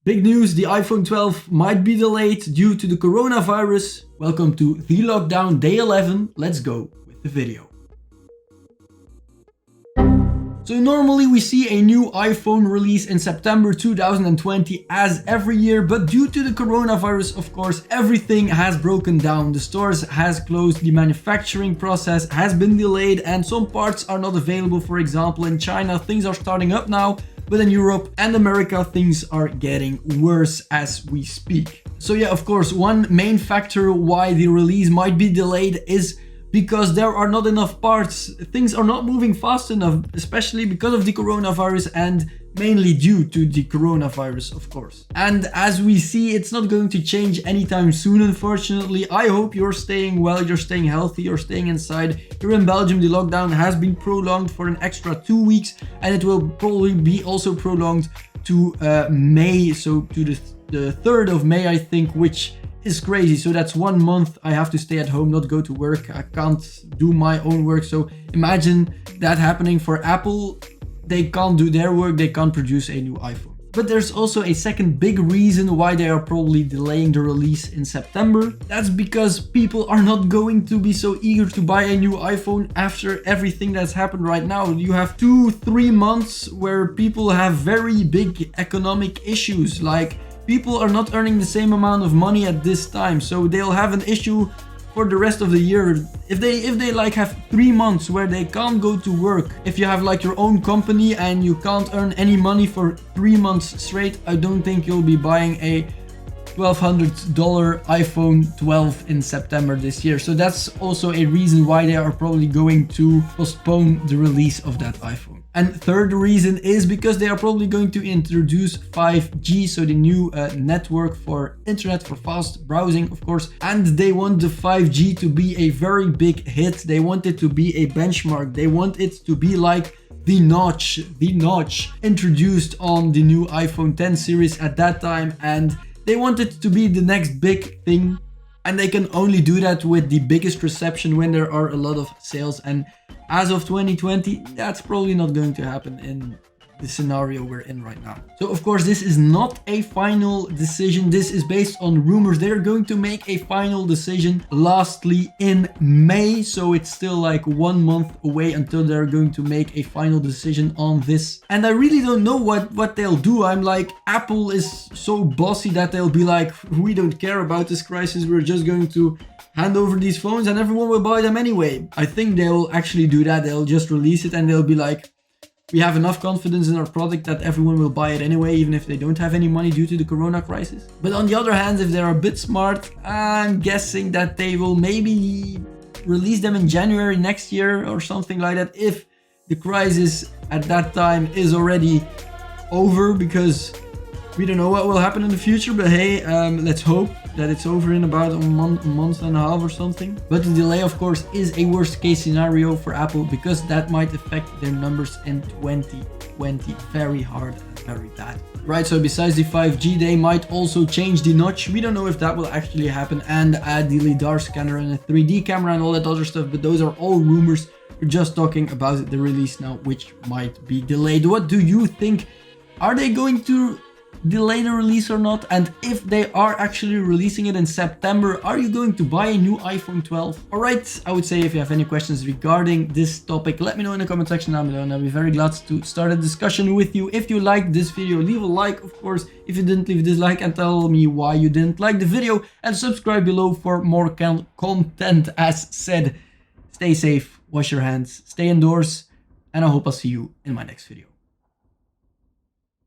Big news, the iPhone 12 might be delayed due to the coronavirus. Welcome to the lockdown day 11. Let's go with the video. So normally we see a new iPhone release in September 2020 as every year, but due to the coronavirus, of course, everything has broken down. The stores has closed, the manufacturing process has been delayed, and some parts are not available. For example, in China, things are starting up now, but in Europe and America, things are getting worse as we speak. So yeah, of course, one main factor why the release might be delayed is because there are not enough parts. Things are not moving fast enough, especially because of the coronavirus and mainly due to the coronavirus, of course. And as we see, it's not going to change anytime soon, unfortunately. I hope you're staying well, you're staying healthy, you're staying inside. Here in Belgium, the lockdown has been prolonged for an extra 2 weeks, and it will probably be also prolonged to May, so to the 3rd of May, I think, which is crazy. So that's 1 month I have to stay at home, not go to work. I can't do my own work. So imagine that happening for Apple. They can't do their work, they can't produce a new iPhone. But there's also a second big reason why they are probably delaying the release in September. That's because people are not going to be so eager to buy a new iPhone after everything that's happened right now. You have 2-3 months where people have very big economic issues, like people are not earning the same amount of money at this time, so they'll have an issue for the rest of the year. If they like have 3 months where they can't go to work, if you have like your own company and you can't earn any money for 3 months straight, I don't think you'll be buying a $1,200 iPhone 12 in September this year. So that's also a reason why they are probably going to postpone the release of that iPhone. And third reason is because they are probably going to introduce 5G, so the new network for internet, for fast browsing, of course. And they want the 5G to be a very big hit. They want it to be a benchmark. They want it to be like the notch introduced on the new iPhone 10 series at that time. And they want it to be the next big thing. And they can only do that with the biggest reception when there are a lot of sales. And as of 2020, that's probably not going to happen in the scenario we're in right now. So of course, this is not a final decision. This is based on rumors. They're going to make a final decision lastly in May. So it's still like 1 month away until they're going to make a final decision on this. And I really don't know what they'll do. I'm like, Apple is so bossy that they'll be like, we don't care about this crisis. We're just going to hand over these phones and everyone will buy them anyway. I think they'll actually do that. They'll just release it and they'll be like, we have enough confidence in our product that everyone will buy it anyway, even if they don't have any money due to the corona crisis. But on the other hand, if they're a bit smart, I'm guessing that they will maybe release them in January next year or something like that, if the crisis at that time is already over, because we don't know what will happen in the future. But hey, let's hope that it's over in about a month and a half or something. But the delay, of course, is a worst case scenario for Apple, because that might affect their numbers in 2020 very hard and very bad. Right, so besides the 5G, they might also change the notch. We don't know if that will actually happen, and add the LiDAR scanner and a 3D camera and all that other stuff, but those are all rumors. We're just talking about the release now, which might be delayed. What do you think? Are they going to delay the release or not? And if they are actually releasing it in September, are you going to buy a new iPhone 12? Alright, I would say if you have any questions regarding this topic, let me know in the comment section down below, and I'll be very glad to start a discussion with you. If you liked this video, leave a like, of course. If you didn't, leave a dislike and tell me why you didn't like the video, and subscribe below for more content. As said, stay safe, wash your hands, stay indoors, and I hope I'll see you in my next video.